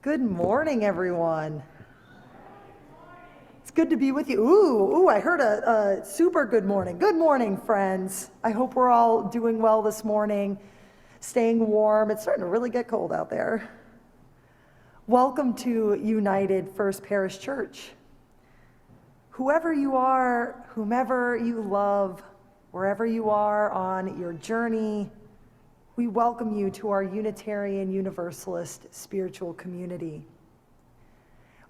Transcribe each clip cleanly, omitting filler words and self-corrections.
Good morning, everyone. It's good to be with you. Ooh, I heard a super good morning. Good morning, friends. I hope we're all doing well this morning, staying warm. It's starting to really get cold out there. Welcome to United First Parish Church. Whoever you are, whomever you love, wherever you are on your journey, we welcome you to our Unitarian Universalist spiritual community.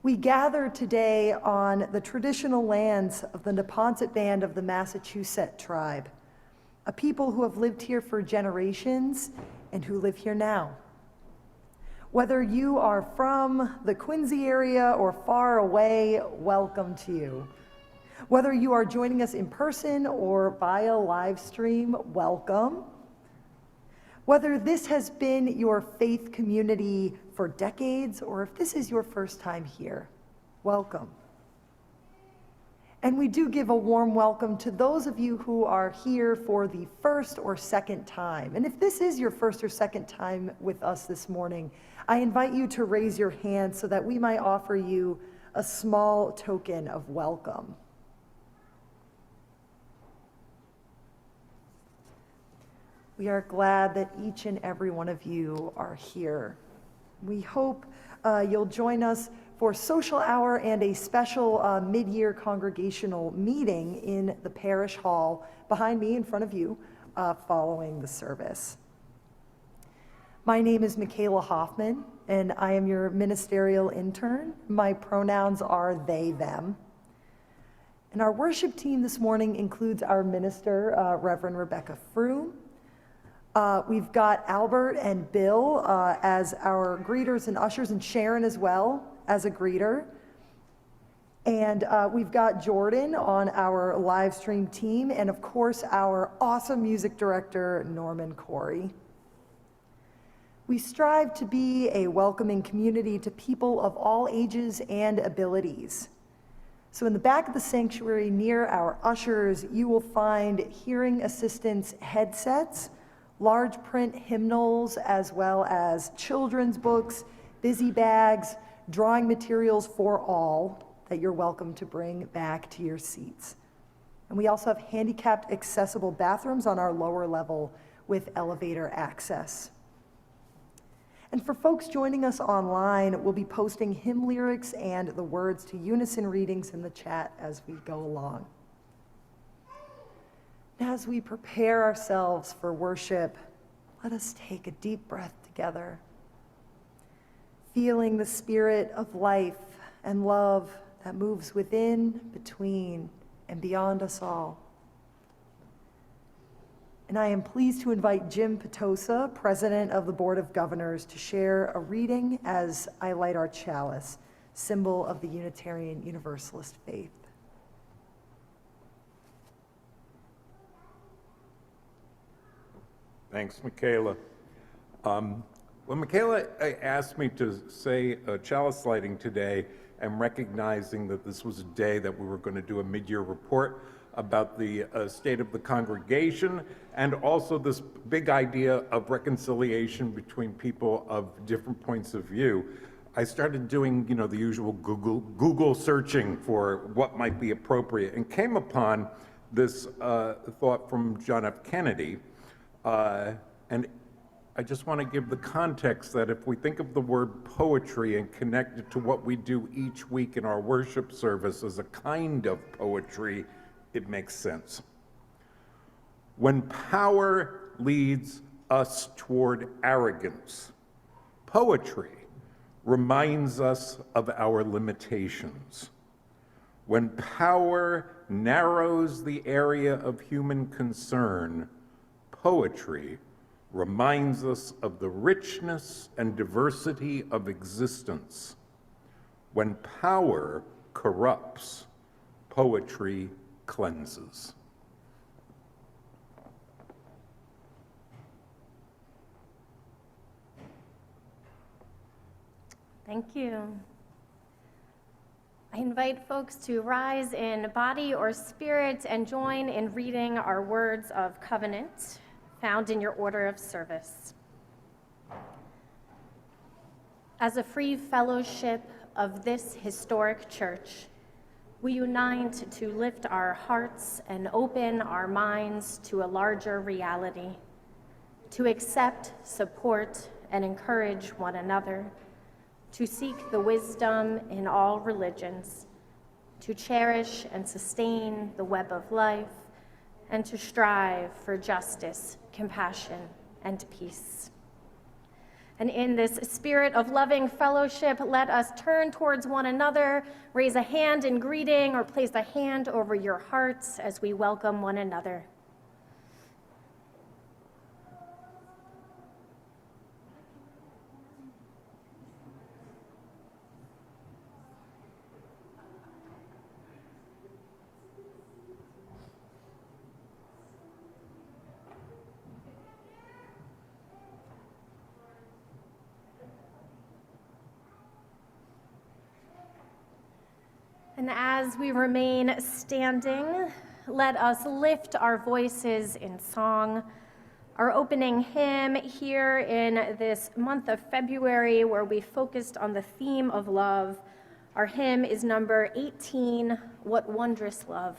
We gather today on the traditional lands of the Neponset Band of the Massachusetts tribe, a people who have lived here for generations and who live here now. Whether you are from the Quincy area or far away, welcome to you. Whether you are joining us in person or via live stream, welcome. Whether this has been your faith community for decades or if this is your first time here, welcome. And we do give a warm welcome to those of you who are here for the first or second time. And if this is your first or second time with us this morning, I invite you to raise your hand so that we might offer you a small token of welcome. We are glad that each and every one of you are here. We hope you'll join us for social hour and a special mid-year congregational meeting in the parish hall behind me in front of you following the service. My name is McKayla Hoffman, and I am your ministerial intern. My pronouns are they, them. And our worship team this morning includes our minister, Reverend Rebecca Froom. We've got Albert and Bill as our greeters and ushers, and Sharon as well as a greeter. And we've got Jordan on our live stream team, and of course our awesome music director, Norman Corey. We strive to be a welcoming community to people of all ages and abilities. So in the back of the sanctuary near our ushers, you will find hearing assistance headsets, large print hymnals, as well as children's books, busy bags, drawing materials for all that you're welcome to bring back to your seats. And we also have handicapped accessible bathrooms on our lower level with elevator access. And for folks joining us online, we'll be posting hymn lyrics and the words to unison readings in the chat as we go along. As we prepare ourselves for worship, let us take a deep breath together, feeling the spirit of life and love that moves within, between, and beyond us all. And I am pleased to invite Jim Petosa, President of the Board of Governors, to share a reading as I light our chalice, symbol of the Unitarian Universalist faith. Thanks, McKayla. When McKayla asked me to say a chalice lighting today, and recognizing that this was a day that we were going to do a mid-year report about the state of the congregation, and also this big idea of reconciliation between people of different points of view, I started doing, the usual Google searching for what might be appropriate, and came upon this thought from John F. Kennedy. And I just want to give the context that if we think of the word poetry and connect it to what we do each week in our worship service as a kind of poetry, it makes sense. When power leads us toward arrogance, poetry reminds us of our limitations. When power narrows the area of human concern, poetry reminds us of the richness and diversity of existence. When power corrupts, poetry cleanses. Thank you. I invite folks to rise in body or spirit and join in reading our words of covenant found in your order of service. As a free fellowship of this historic church, we unite to lift our hearts and open our minds to a larger reality, to accept, support, and encourage one another, to seek the wisdom in all religions, to cherish and sustain the web of life, and to strive for justice, compassion, and peace. And in this spirit of loving fellowship, let us turn towards one another, raise a hand in greeting, or place a hand over your hearts as we welcome one another. And as we remain standing, let us lift our voices in song. Our opening hymn here in this month of February, where we focused on the theme of love, our hymn is number 18, What Wondrous Love.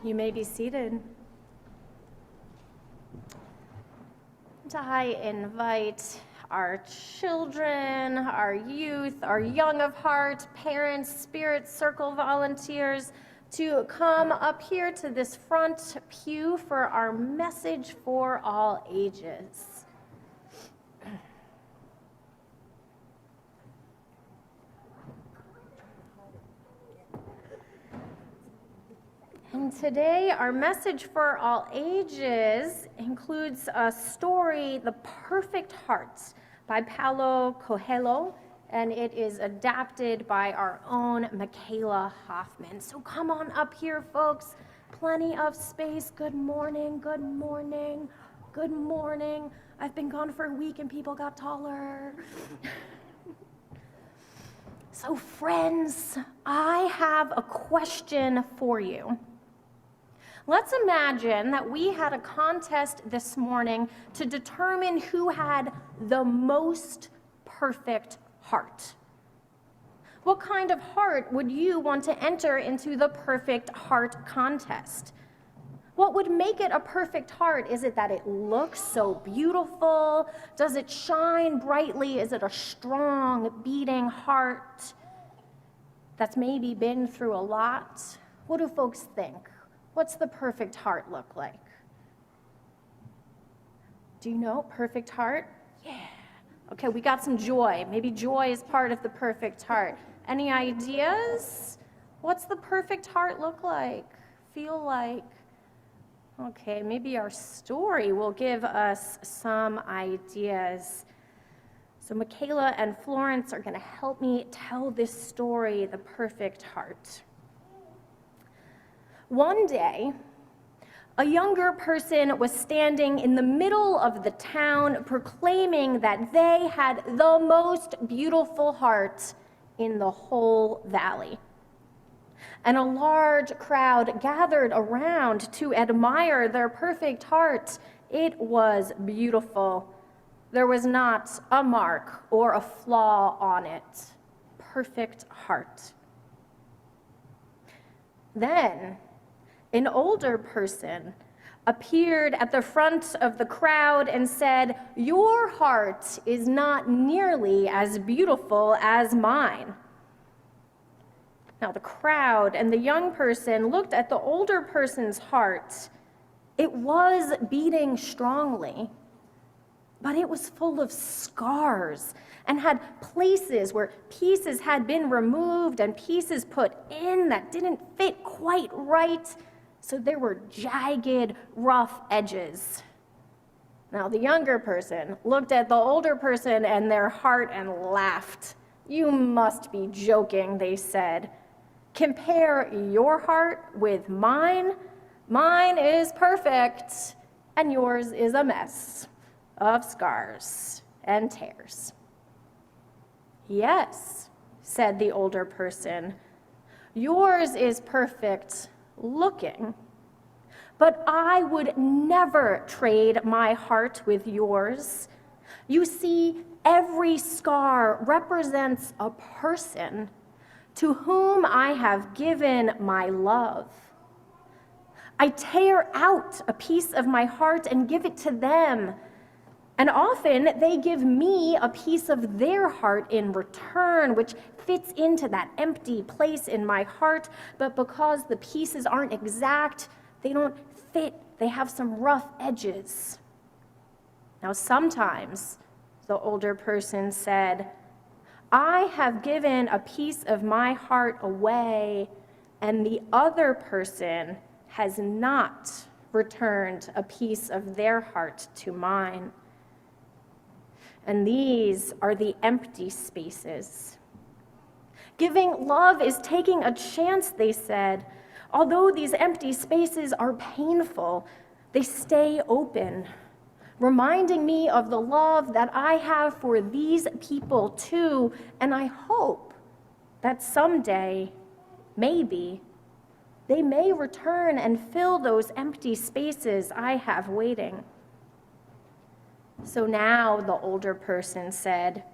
You may be seated. I invite our children, our youth, our young of heart, parents, Spirit Circle volunteers to come up here to this front pew for our message for all ages. And today, our message for all ages includes a story, The Perfect Heart, by Paulo Coelho, and it is adapted by our own McKayla Hoffman. So come on up here, folks. Plenty of space. Good morning, good morning, good morning. I've been gone for a week and people got taller. So friends, I have a question for you. Let's imagine that we had a contest this morning to determine who had the most perfect heart. What kind of heart would you want to enter into the perfect heart contest? What would make it a perfect heart? Is it that it looks so beautiful? Does it shine brightly? Is it a strong, beating heart that's maybe been through a lot? What do folks think? What's the perfect heart look like? Do you know perfect heart? Yeah. Okay, we got some joy. Maybe joy is part of the perfect heart. Any ideas? What's the perfect heart look like? Feel like? Okay, maybe our story will give us some ideas. So McKayla and Florence are going to help me tell this story, The Perfect Heart. One day, a younger person was standing in the middle of the town proclaiming that they had the most beautiful heart in the whole valley. And a large crowd gathered around to admire their perfect heart. It was beautiful. There was not a mark or a flaw on it. Perfect heart. Then, an older person appeared at the front of the crowd and said, "Your heart is not nearly as beautiful as mine." Now the crowd and the young person looked at the older person's heart. It was beating strongly, but it was full of scars and had places where pieces had been removed and pieces put in that didn't fit quite right. So there were jagged, rough edges. Now the younger person looked at the older person and their heart and laughed. "You must be joking," they said. "Compare your heart with mine. Mine is perfect, and yours is a mess of scars and tears." "Yes," said the older person, "yours is perfect looking, but I would never trade my heart with yours. You see, every scar represents a person to whom I have given my love. I tear out a piece of my heart and give it to them, and often they give me a piece of their heart in return, which fits into that empty place in my heart, but because the pieces aren't exact, they don't fit. They have some rough edges." Now sometimes, the older person said, "I have given a piece of my heart away, and the other person has not returned a piece of their heart to mine." And these are the empty spaces. Giving love is taking a chance, they said. Although these empty spaces are painful, they stay open, reminding me of the love that I have for these people too, and I hope that someday, maybe, they may return and fill those empty spaces I have waiting. So now, the older person said,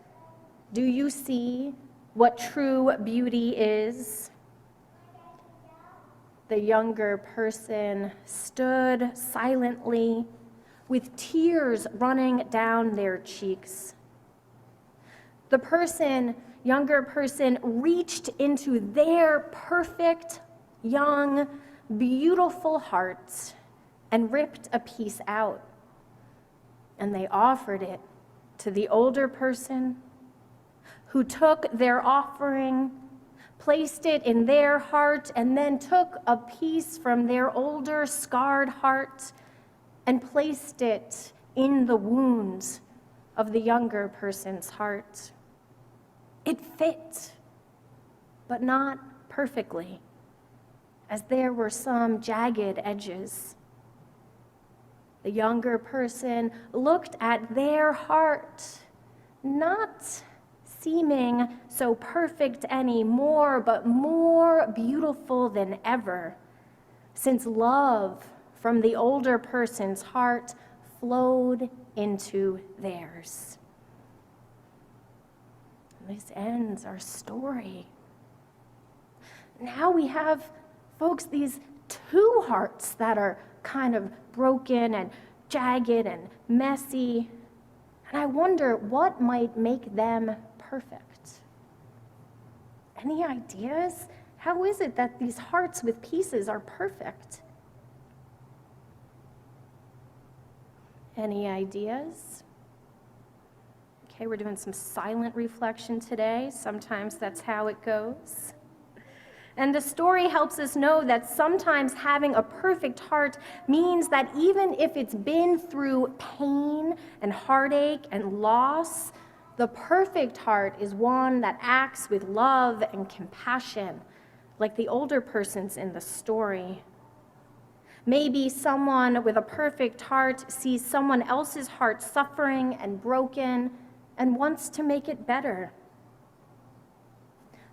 "Do you see what true beauty is?" The younger person stood silently, with tears running down their cheeks. The younger person reached into their perfect, young, beautiful heart and ripped a piece out. And they offered it to the older person, who took their offering, placed it in their heart, and then took a piece from their older, scarred heart and placed it in the wounds of the younger person's heart. It fit, but not perfectly, as there were some jagged edges. The younger person looked at their heart, not seeming so perfect anymore, but more beautiful than ever. since love from the older person's heart flowed into theirs. And this ends our story. Now we have, folks, these two hearts that are kind of broken and jagged and messy. And I wonder what might make them perfect. Any ideas? How is it that these hearts with pieces are perfect? Any ideas? Okay, we're doing some silent reflection today. Sometimes that's how it goes. And the story helps us know that sometimes having a perfect heart means that even if it's been through pain and heartache and loss, the perfect heart is one that acts with love and compassion, like the older persons in the story. Maybe someone with a perfect heart sees someone else's heart suffering and broken and wants to make it better.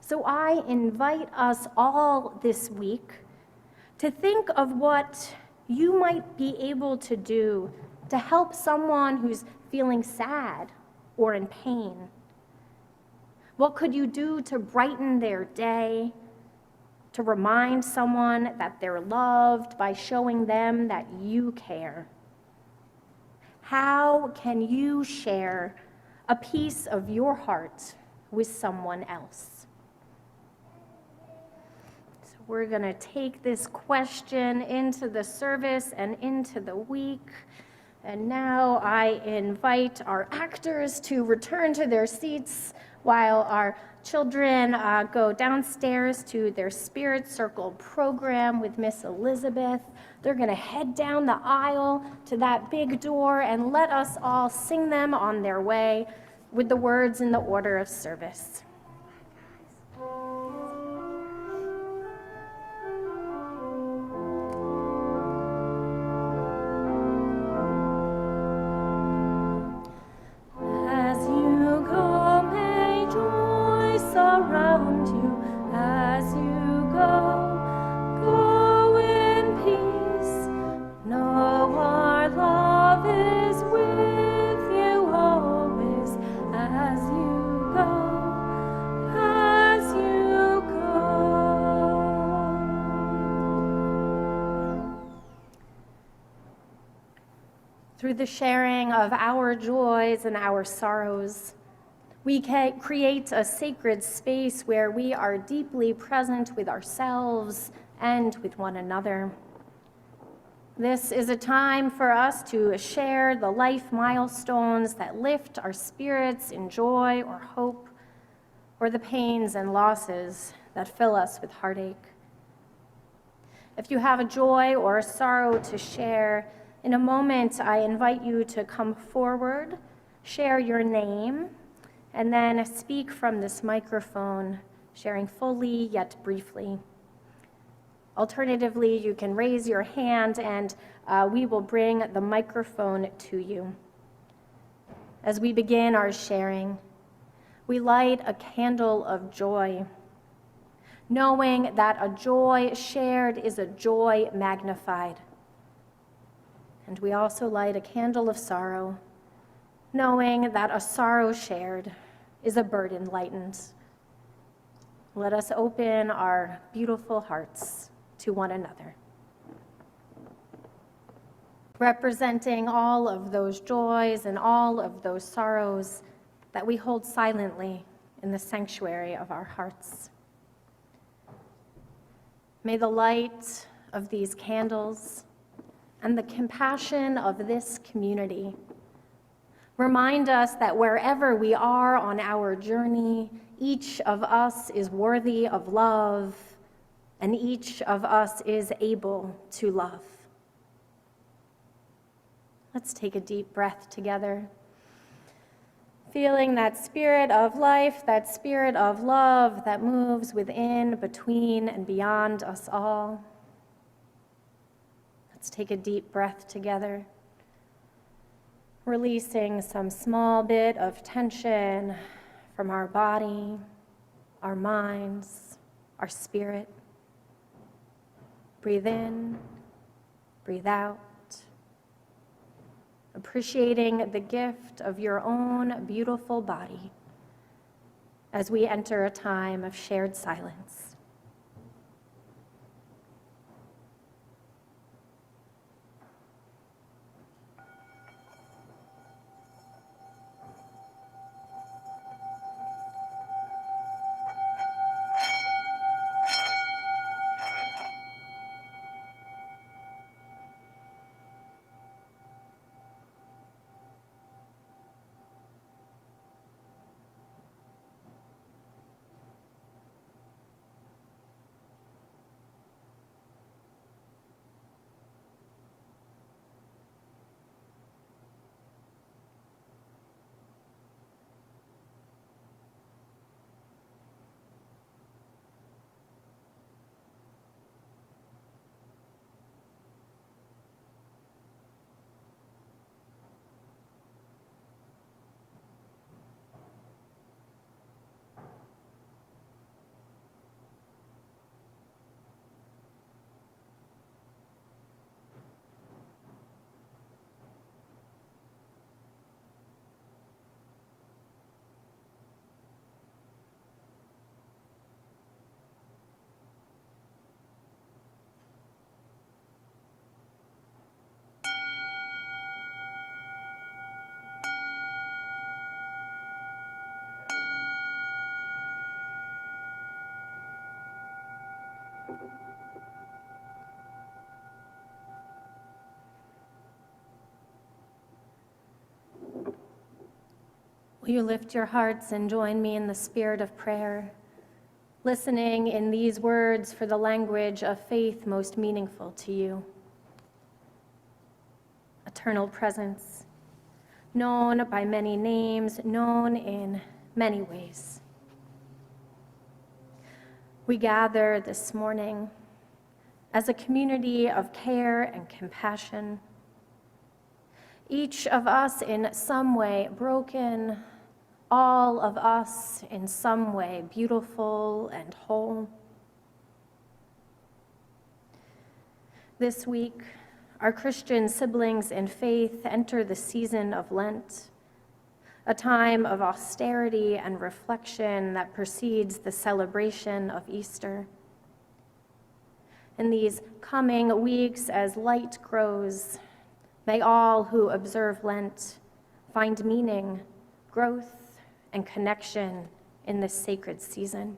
So I invite us all this week to think of what you might be able to do to help someone who's feeling sad or in pain. What could you do to brighten their day, to remind someone that they're loved by showing them that you care? How can you share a piece of your heart with someone else? So we're going to take this question into the service and into the week. And now I invite our actors to return to their seats while our children go downstairs to their Spirit Circle program with Miss Elizabeth. They're going to head down the aisle to that big door and let us all sing them on their way with the words in the order of service. Around you as you go in peace. Know our love is with you always as you go, as you go. Through the sharing of our joys and our sorrows, we can create a sacred space where we are deeply present with ourselves and with one another. This is a time for us to share the life milestones that lift our spirits in joy or hope, or the pains and losses that fill us with heartache. If you have a joy or a sorrow to share, in a moment I invite you to come forward, share your name, and then speak from this microphone, sharing fully yet briefly. Alternatively, you can raise your hand and we will bring the microphone to you. As we begin our sharing, we light a candle of joy, knowing that a joy shared is a joy magnified. And we also light a candle of sorrow, knowing that a sorrow shared is a burden lightened. Let us open our beautiful hearts to one another. Representing all of those joys and all of those sorrows that we hold silently in the sanctuary of our hearts. May the light of these candles and the compassion of this community remind us that wherever we are on our journey, each of us is worthy of love, and each of us is able to love. Let's take a deep breath together, feeling that spirit of life, that spirit of love that moves within, between, and beyond us all. Let's take a deep breath together, releasing some small bit of tension from our body, our minds, our spirit. Breathe in, breathe out. Appreciating the gift of your own beautiful body as we enter a time of shared silence. Will you lift your hearts and join me in the spirit of prayer, listening in these words for the language of faith most meaningful to you? Eternal presence, known by many names, known in many ways. We gather this morning as a community of care and compassion, each of us in some way broken, all of us in some way beautiful and whole. This week, our Christian siblings in faith enter the season of Lent, a time of austerity and reflection that precedes the celebration of Easter. In these coming weeks, as light grows, may all who observe Lent find meaning, growth, and connection in this sacred season.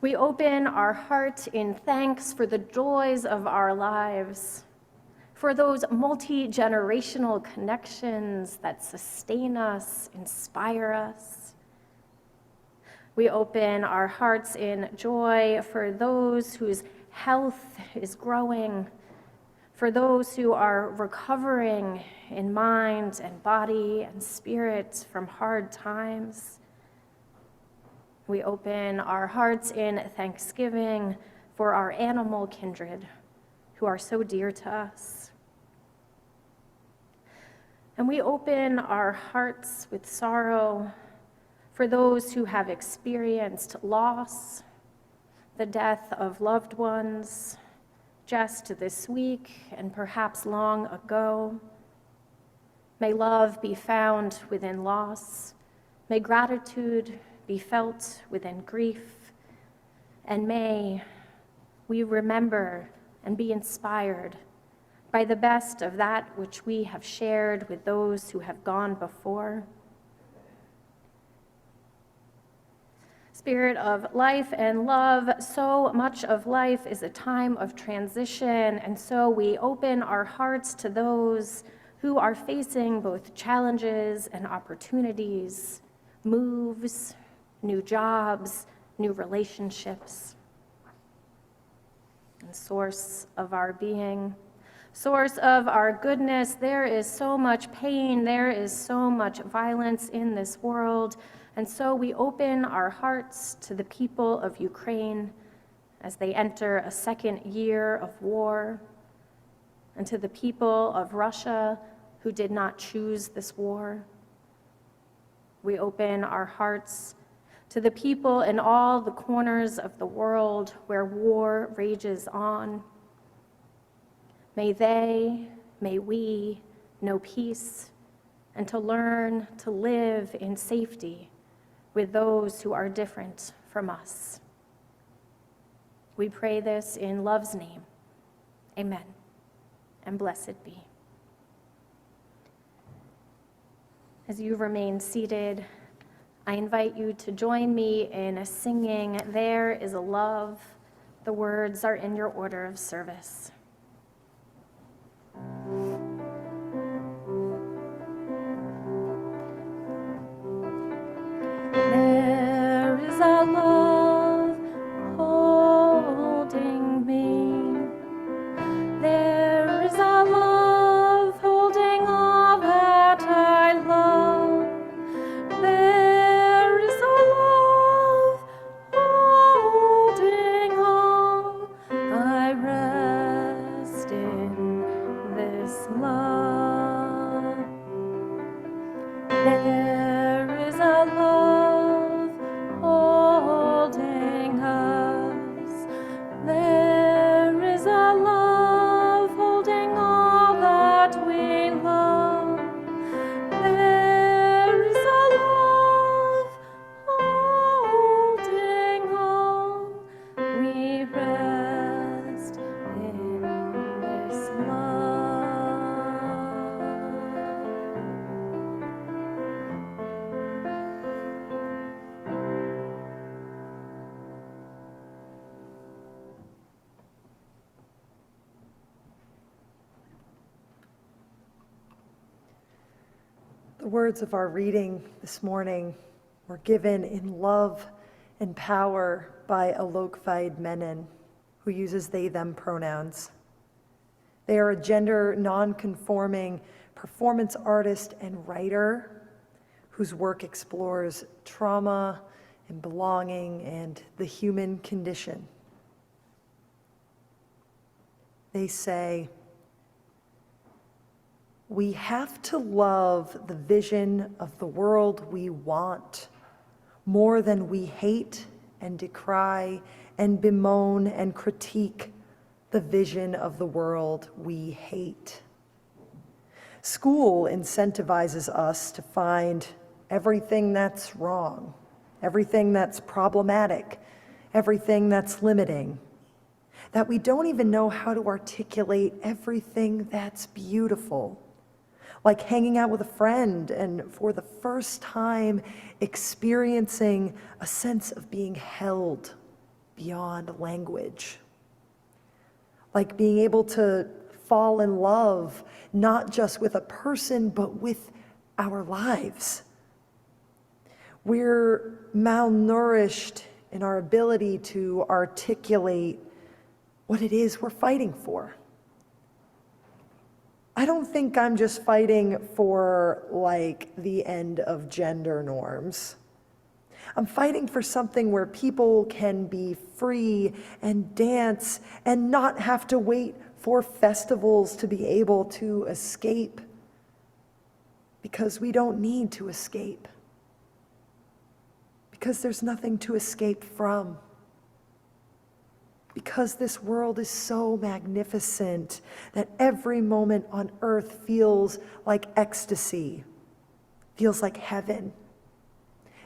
We open our heart in thanks for the joys of our lives, for those multi-generational connections that sustain us, inspire us. We open our hearts in joy for those whose health is growing, for those who are recovering in mind and body and spirit from hard times. We open our hearts in thanksgiving for our animal kindred who are so dear to us. And we open our hearts with sorrow for those who have experienced loss, the death of loved ones, just this week and perhaps long ago. May love be found within loss. May gratitude be felt within grief. And may we remember and be inspired by the best of that which we have shared with those who have gone before. Spirit of life and love, so much of life is a time of transition, and so we open our hearts to those who are facing both challenges and opportunities, moves, new jobs, new relationships. And source of our being, source of our goodness, there is so much pain, there is so much violence in this world. And so we open our hearts to the people of Ukraine as they enter a second year of war, and to the people of Russia who did not choose this war. We open our hearts To the people in all the corners of the world where war rages on, may we know peace and to learn to live in safety with those who are different from us. We pray this in love's name. Amen, and blessed be. As you remain seated, I invite you to join me in singing, "There is a Love." The words are in your order of service. There is a love holding me. There is a love holding all that I love. There is a love holding all. I rest in this love. There is a love holding us. There is a love holding all that we love. There is a love holding all. We rest in this love. The words of our reading this morning were given in love and power by Alok Menon, who uses they, them pronouns. They are a gender non-conforming performance artist and writer whose work explores trauma and belonging and the human condition. They say, "We have to love the vision of the world we want more than we hate and decry and bemoan and critique the vision of the world we hate." School incentivizes us to find everything that's wrong, everything that's problematic, everything that's limiting, that we don't even know how to articulate everything that's beautiful. Like hanging out with a friend and for the first time experiencing a sense of being held beyond language. Like being able to fall in love, not just with a person, but with our lives. We're malnourished in our ability to articulate what it is we're fighting for. I don't think I'm just fighting for like the end of gender norms. I'm fighting for something where people can be free and dance and not have to wait for festivals to be able to escape, because we don't need to escape, because there's nothing to escape from. Because this world is so magnificent that every moment on earth feels like ecstasy, feels like heaven,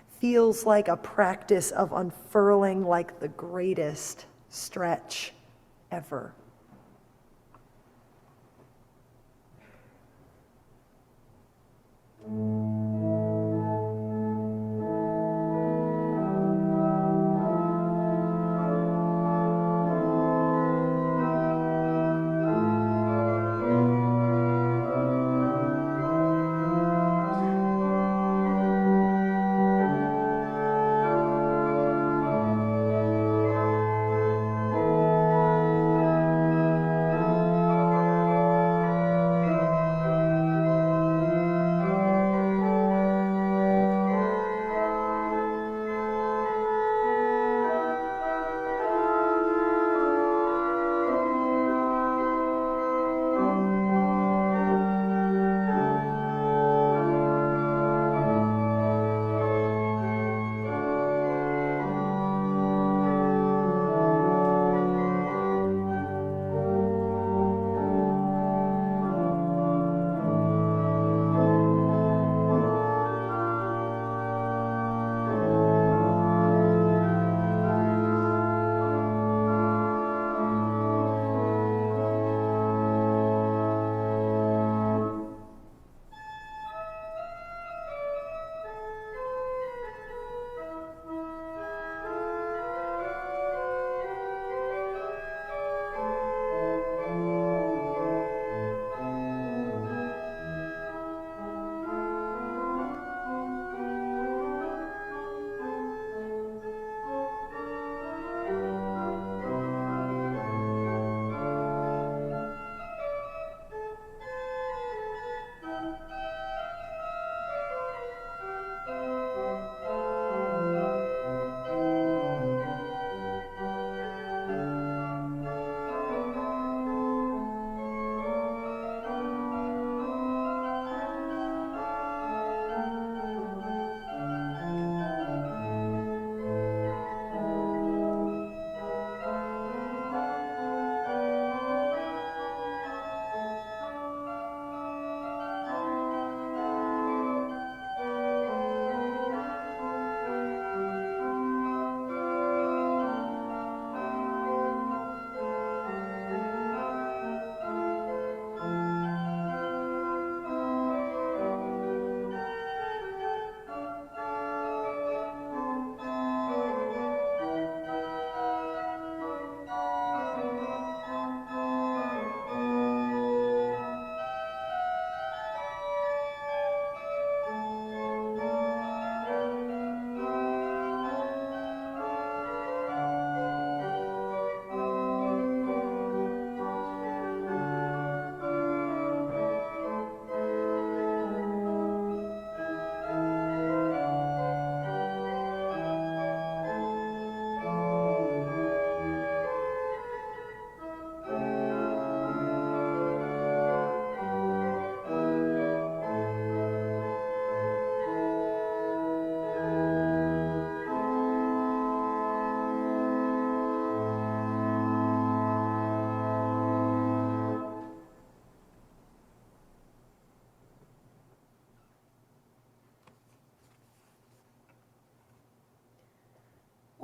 feels like a practice of unfurling like the greatest stretch ever.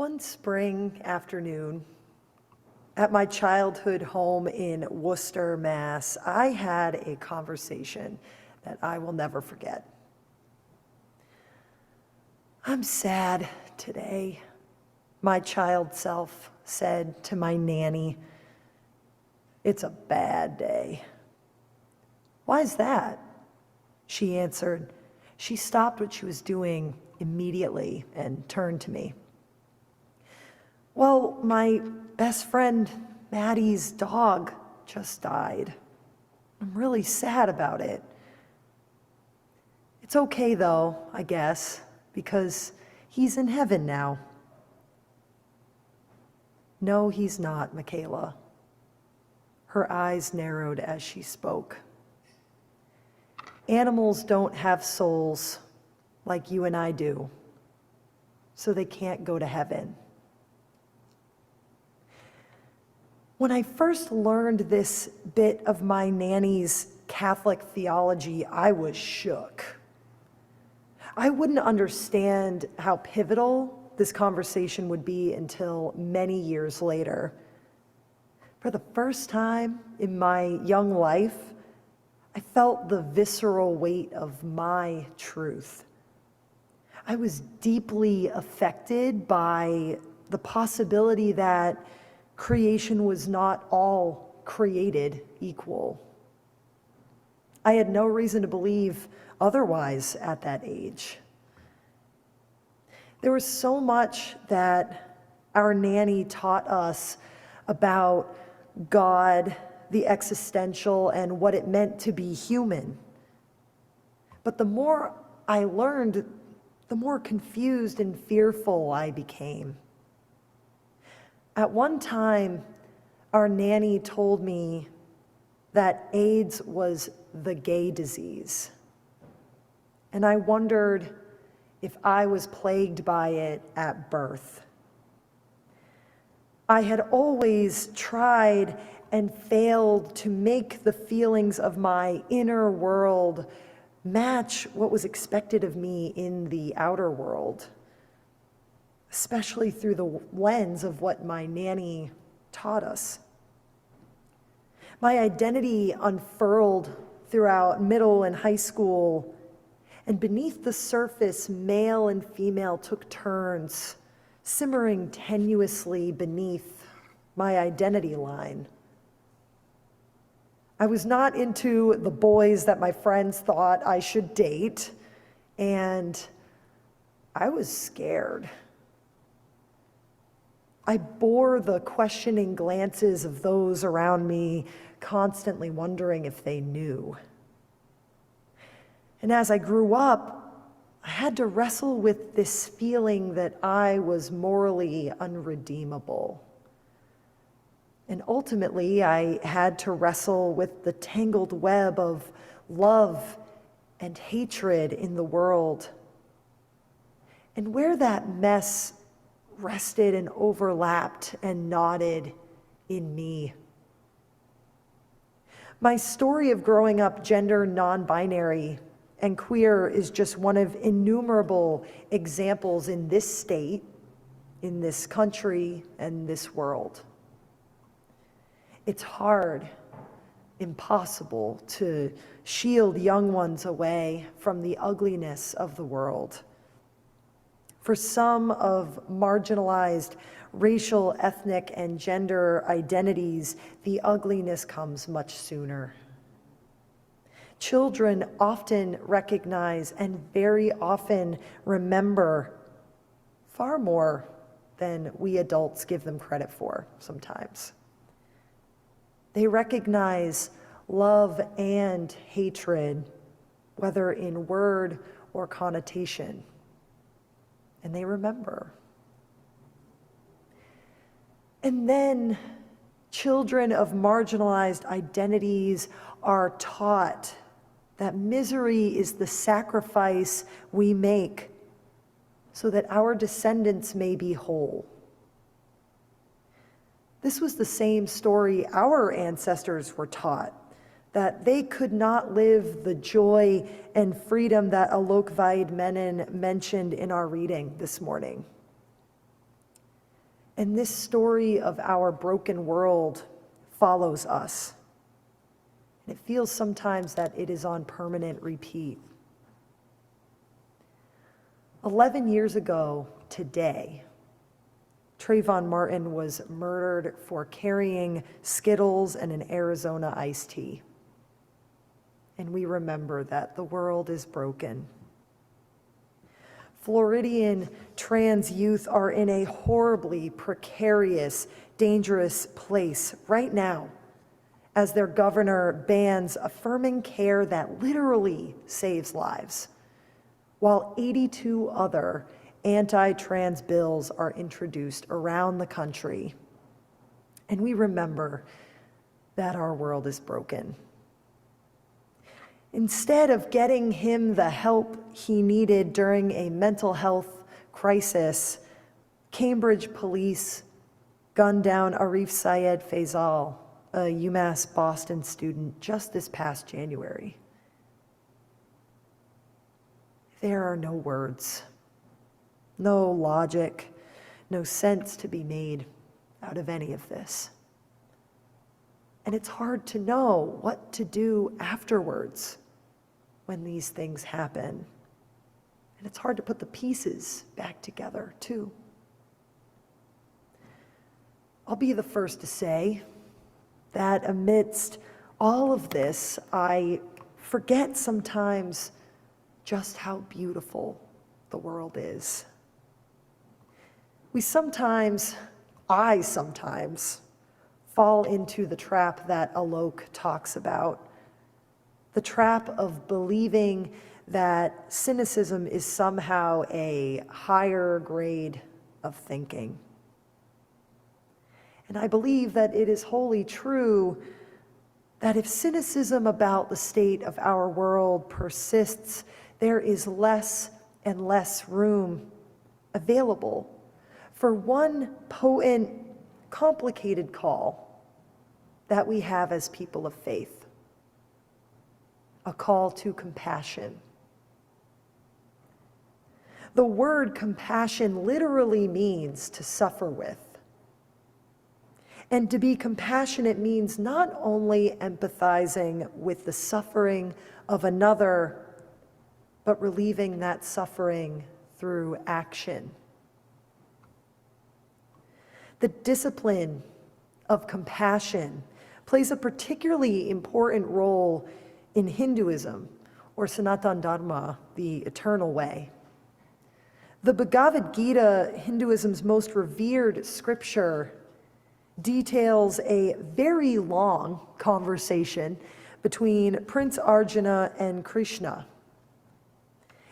One spring afternoon, at my childhood home in Worcester, Mass., I had a conversation that I will never forget. "I'm sad today," my child self said to my nanny. "It's a bad day." "Why's that?" she answered. She stopped what she was doing immediately and turned to me. "Well, my best friend Maddie's dog just died. I'm really sad about it. It's okay though, I guess, because he's in heaven now." "No, he's not, McKayla." Her eyes narrowed as she spoke. "Animals don't have souls like you and I do, so they can't go to heaven." When I first learned this bit of my nanny's Catholic theology, I was shook. I wouldn't understand how pivotal this conversation would be until many years later. For the first time in my young life, I felt the visceral weight of my truth. I was deeply affected by the possibility that creation was not all created equal. I had no reason to believe otherwise at that age. There was so much that our nanny taught us about God, the existential, and what it meant to be human. But the more I learned, the more confused and fearful I became. At one time, our nanny told me that AIDS was the gay disease. And I wondered if I was plagued by it at birth. I had always tried and failed to make the feelings of my inner world match what was expected of me in the outer world, especially through the lens of what my nanny taught us. My identity unfurled throughout middle and high school, and beneath the surface, male and female took turns, simmering tenuously beneath my identity line. I was not into the boys that my friends thought I should date, and I was scared. I bore the questioning glances of those around me, constantly wondering if they knew. And as I grew up, I had to wrestle with this feeling that I was morally unredeemable. And ultimately, I had to wrestle with the tangled web of love and hatred in the world. And where that mess rested and overlapped and knotted in me. My story of growing up gender non-binary and queer is just one of innumerable examples in this state, in this country, and this world. It's hard, impossible to shield young ones away from the ugliness of the world. For some of marginalized racial, ethnic, and gender identities, the ugliness comes much sooner. Children often recognize and very often remember far more than we adults give them credit for sometimes. They recognize love and hatred, whether in word or connotation, and they remember. And then children of marginalized identities are taught that misery is the sacrifice we make so that our descendants may be whole. This was the same story our ancestors were taught, that they could not live the joy and freedom that Alok Vaid Menon mentioned in our reading this morning. And this story of our broken world follows us. And it feels sometimes that it is on permanent repeat. 11 years ago today, Trayvon Martin was murdered for carrying Skittles and an Arizona iced tea. And we remember that the world is broken. Floridian trans youth are in a horribly precarious, dangerous place right now as their governor bans affirming care that literally saves lives, while 82 other anti-trans bills are introduced around the country. And we remember that our world is broken. Instead of getting him the help he needed during a mental health crisis, Cambridge police gunned down Arif Syed Faisal, a UMass Boston student, just this past January. There are no words, no logic, no sense to be made out of any of this. And it's hard to know what to do afterwards when these things happen. And it's hard to put the pieces back together, too. I'll be the first to say that amidst all of this, I forget sometimes just how beautiful the world is. I sometimes fall into the trap that Alok talks about, the trap of believing that cynicism is somehow a higher grade of thinking. And I believe that it is wholly true that if cynicism about the state of our world persists, there is less and less room available for one potent, complicated call that we have as people of faith, a call to compassion. The word compassion literally means to suffer with. And to be compassionate means not only empathizing with the suffering of another, but relieving that suffering through action. The discipline of compassion plays a particularly important role in Hinduism, or Sanatana Dharma, the eternal way. The Bhagavad Gita, Hinduism's most revered scripture, details a very long conversation between Prince Arjuna and Krishna.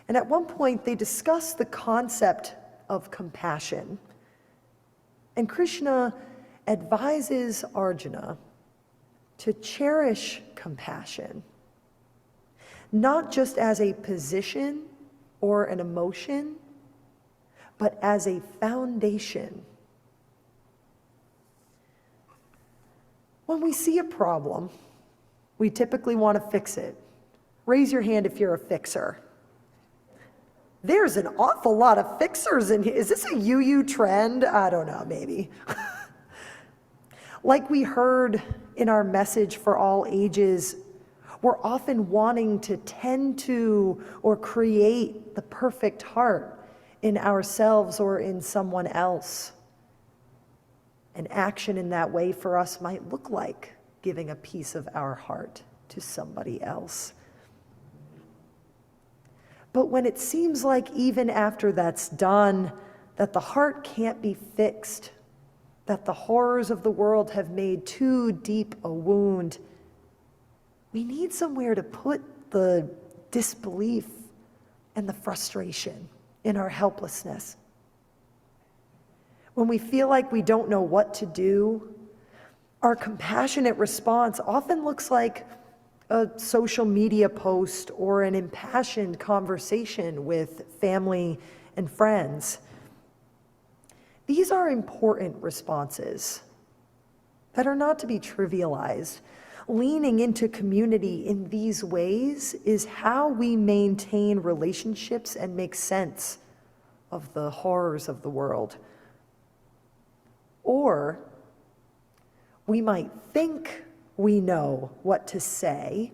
And at one point, they discuss the concept of compassion. And Krishna advises Arjuna to cherish compassion, not just as a position or an emotion, but as a foundation. When we see a problem, we typically want to fix it. Raise your hand if you're a fixer. There's an awful lot of fixers in here. Is this a UU trend? I don't know, maybe. Like we heard in our message for all ages, we're often wanting to tend to or create the perfect heart in ourselves or in someone else. An action in that way for us might look like giving a piece of our heart to somebody else. But when it seems like even after that's done, that the heart can't be fixed, that the horrors of the world have made too deep a wound, we need somewhere to put the disbelief and the frustration in our helplessness. When we feel like we don't know what to do, our compassionate response often looks like a social media post or an impassioned conversation with family and friends. These are important responses that are not to be trivialized. Leaning into community in these ways is how we maintain relationships and make sense of the horrors of the world. Or we might think we know what to say,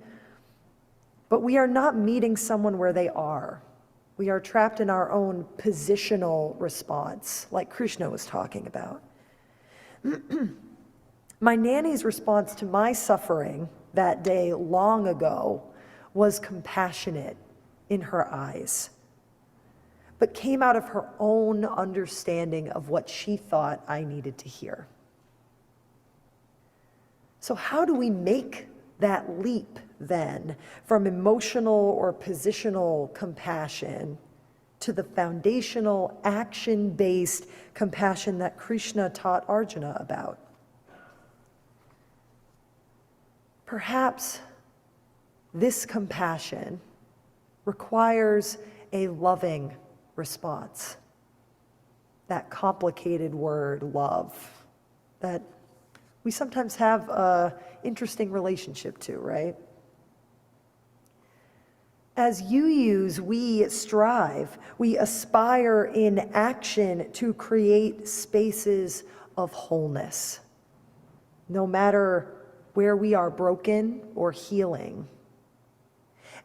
but we are not meeting someone where they are. We are trapped in our own positional response, like Krishna was talking about. My nanny's response to my suffering that day long ago was compassionate in her eyes, but came out of her own understanding of what she thought I needed to hear. So how do we make that leap then from emotional or positional compassion to the foundational action-based compassion that Krishna taught Arjuna about? Perhaps this compassion requires a loving response. That complicated word, love, that we sometimes have an interesting relationship to, right? As UUs, we strive, we aspire in action to create spaces of wholeness, no matter where we are broken or healing.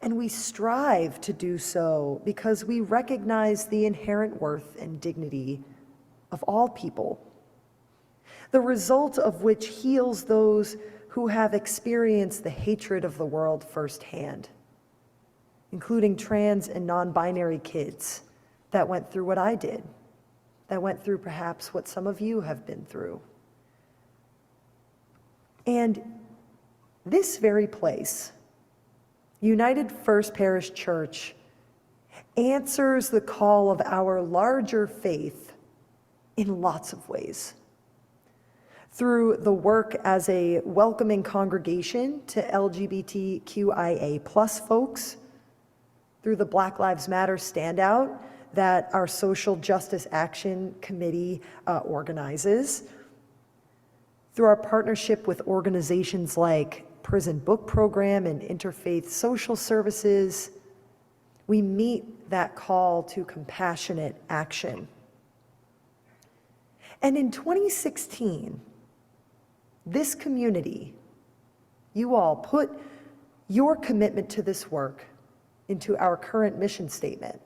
And we strive to do so because we recognize the inherent worth and dignity of all people, the result of which heals those who have experienced the hatred of the world firsthand, including trans and non-binary kids that went through what I did, that went through perhaps what some of you have been through. And this very place, United First Parish Church, answers the call of our larger faith in lots of ways. Through the work as a welcoming congregation to LGBTQIA+ folks, through the Black Lives Matter standout that our Social Justice Action Committee organizes, through our partnership with organizations like Prison Book Program and Interfaith Social Services, we meet that call to compassionate action. And in 2016, this community, you all put your commitment to this work into our current mission statement.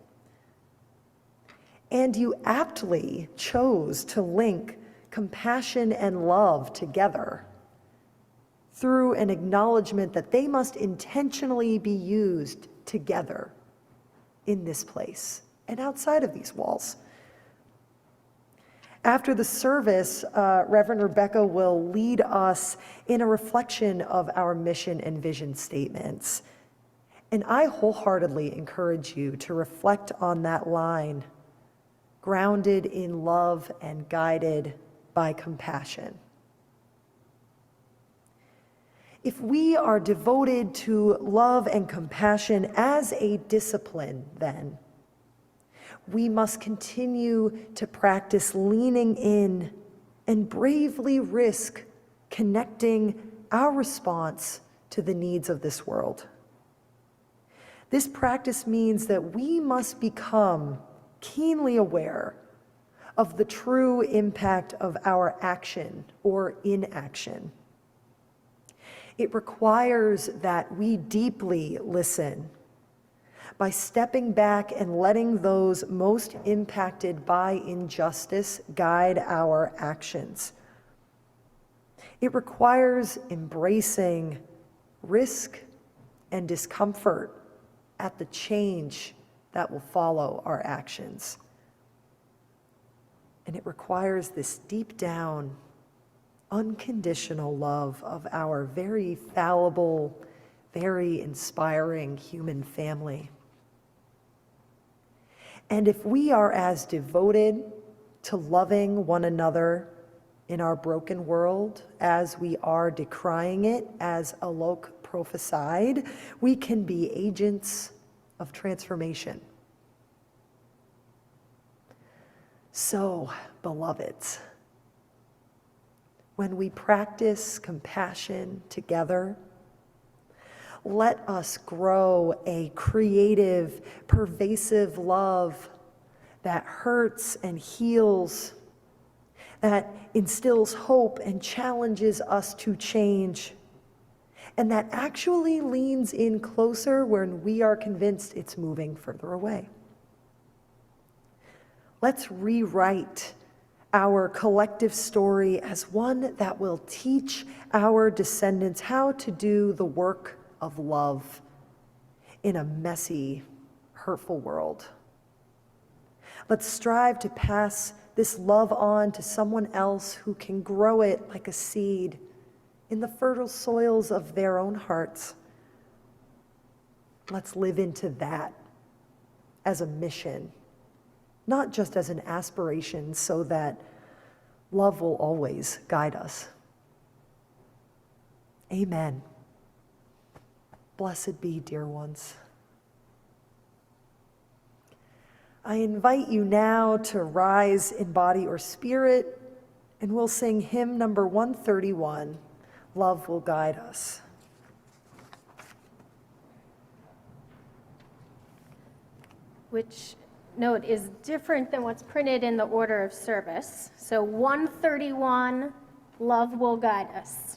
And you aptly chose to link compassion and love together through an acknowledgement that they must intentionally be used together in this place and outside of these walls. After the service, Reverend Rebecca will lead us in a reflection of our mission and vision statements. And I wholeheartedly encourage you to reflect on that line, grounded in love and guided by compassion. If we are devoted to love and compassion as a discipline, then, we must continue to practice leaning in and bravely risk connecting our response to the needs of this world. This practice means that we must become keenly aware of the true impact of our action or inaction. It requires that we deeply listen by stepping back and letting those most impacted by injustice guide our actions. It requires embracing risk and discomfort at the change that will follow our actions. And it requires this deep down, unconditional love of our very fallible, very inspiring human family. And if we are as devoted to loving one another in our broken world as we are decrying it, as Alok prophesied, we can be agents of transformation. So, beloveds, when we practice compassion together, let us grow a creative, pervasive love that hurts and heals, that instills hope and challenges us to change, and that actually leans in closer when we are convinced it's moving further away. Let's rewrite our collective story as one that will teach our descendants how to do the work of love in a messy, hurtful world. Let's strive to pass this love on to someone else who can grow it like a seed in the fertile soils of their own hearts. Let's live into that as a mission, not just as an aspiration, so that love will always guide us. Amen. Blessed be, dear ones. I invite you now to rise in body or spirit, and we'll sing hymn number 131, Love Will Guide Us. Which note is different than what's printed in the order of service. So 131, Love Will Guide Us.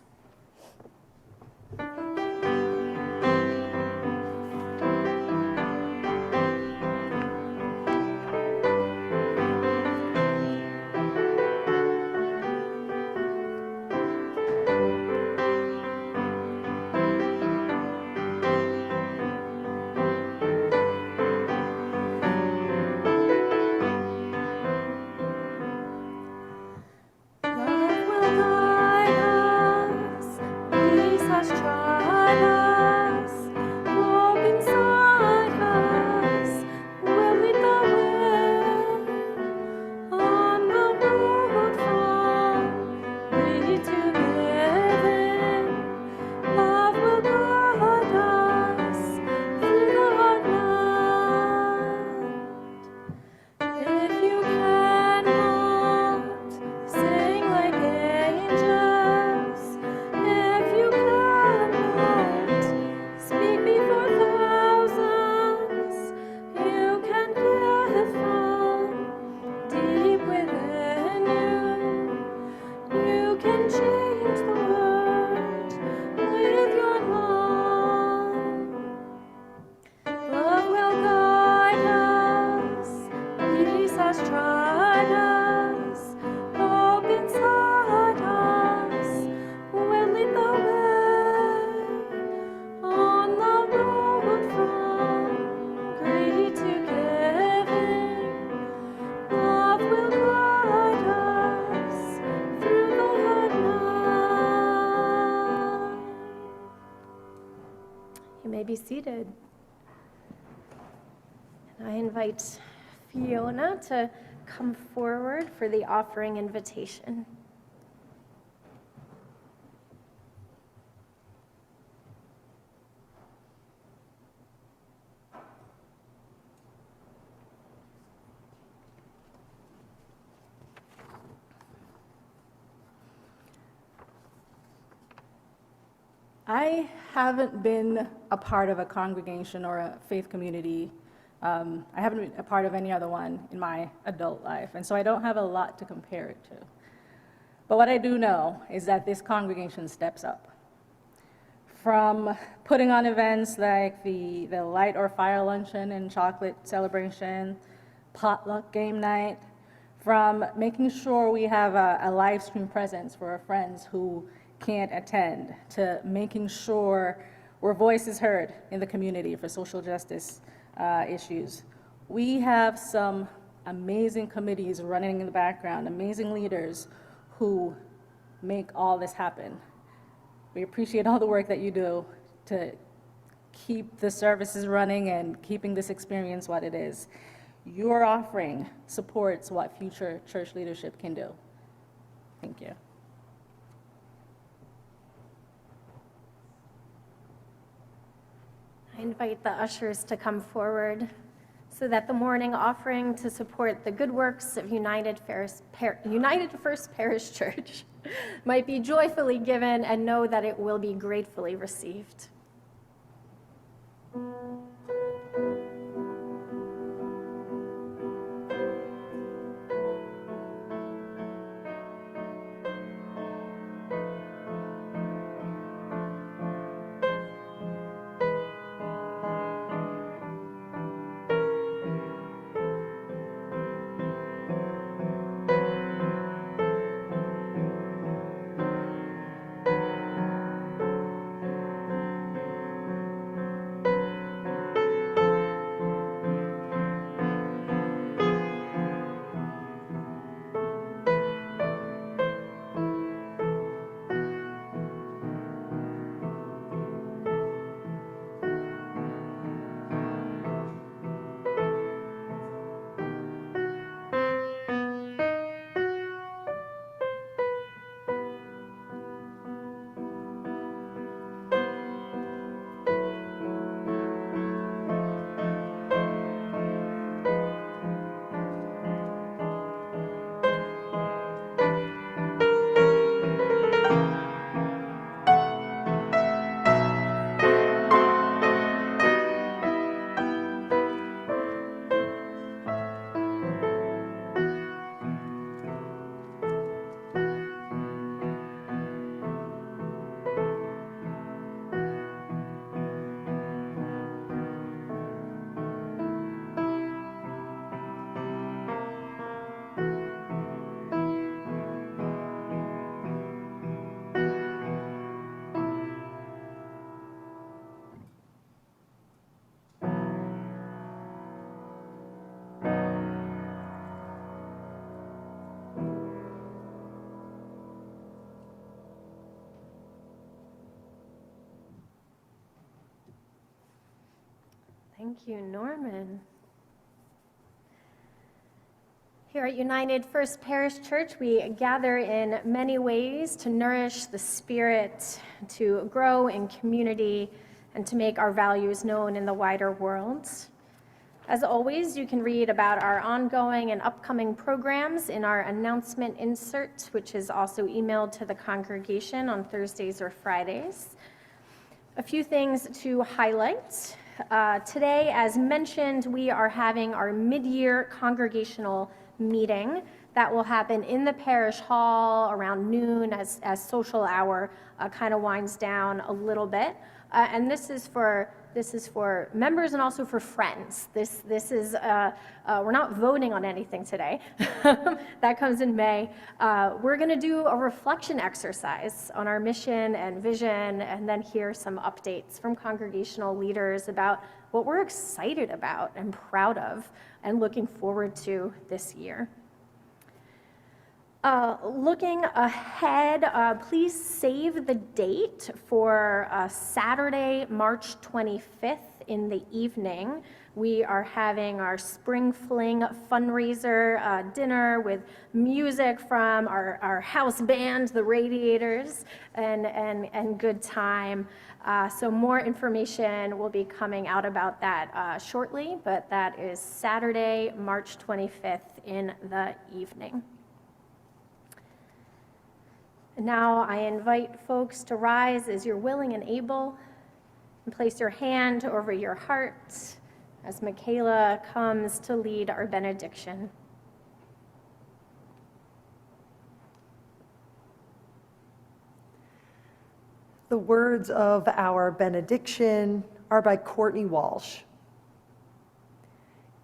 Love will guide us, peace has tried us, hope inside us will lead the way on the road from free to giving. Love will guide us through the hard night. If you cannot sing like angels, if you cannot speak before thousands, you can live from deep within you. You can change the world with your love. Love will guide us, peace has tried us, hope inside us will lead the way on the road from greed to giving. Love will guide us through the hard night. You may be seated. And I invite Fiona to come forward for the offering invitation. I haven't been a part of a congregation or a faith community. I haven't been a part of any other one in my adult life, and so I don't have a lot to compare it to. But what I do know is that this congregation steps up. From putting on events like the light or fire luncheon and chocolate celebration, potluck game night, from making sure we have a live stream presence for our friends who can't attend, to making sure our voice is heard in the community for social justice issues. We have some amazing committees running in the background, amazing leaders who make all this happen. We appreciate all the work that you do to keep the services running and keeping this experience what it is. Your offering supports what future church leadership can do. Thank you. I invite the ushers to come forward so that the morning offering to support the good works of United First Parish Church might be joyfully given and know that it will be gratefully received. Thank you, Norman. Here at United First Parish Church, we gather in many ways to nourish the spirit, to grow in community, and to make our values known in the wider world. As always, you can read about our ongoing and upcoming programs in our announcement insert, which is also emailed to the congregation on Thursdays or Fridays. A few things to highlight. Today, as mentioned, we are having our mid-year congregational meeting that will happen in the parish hall around noon as social hour kind of winds down a little bit. And this is for members and also for friends. This is we're not voting on anything today. That comes in May. We're going to do a reflection exercise on our mission and vision, and then hear some updates from congregational leaders about what we're excited about and proud of and looking forward to this year. Looking ahead, please save the date for Saturday, March 25th in the evening. We are having our Spring Fling fundraiser dinner with music from our house band, the Radiators, and good time. So more information will be coming out about that shortly, but that is Saturday, March 25th in the evening. Now I invite folks to rise as you're willing and able, and place your hand over your heart as McKayla comes to lead our benediction. The words of our benediction are by Courtney Walsh.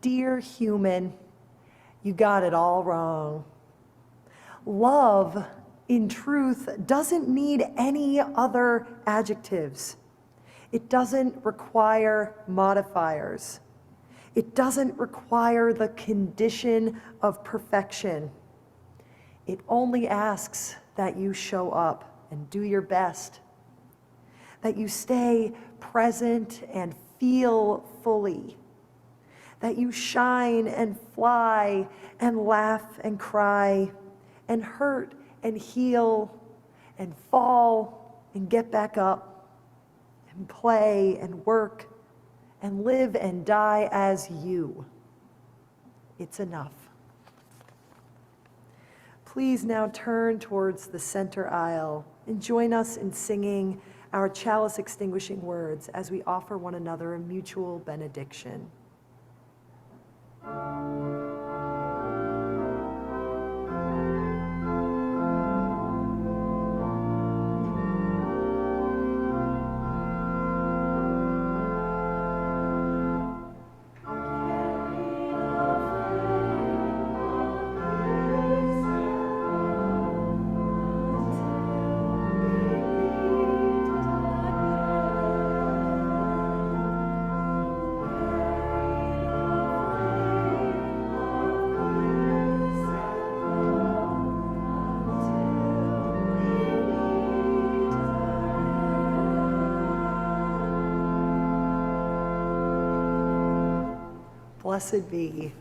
Dear human, you got it all wrong. Love, in truth, doesn't need any other adjectives. It doesn't require modifiers. It doesn't require the condition of perfection. It only asks that you show up and do your best, that you stay present and feel fully, that you shine and fly and laugh and cry and hurt and heal and fall and get back up and play and work and live and die as you. It's enough. Please now turn towards the center aisle and join us in singing our chalice extinguishing words as we offer one another a mutual benediction. Blessed be.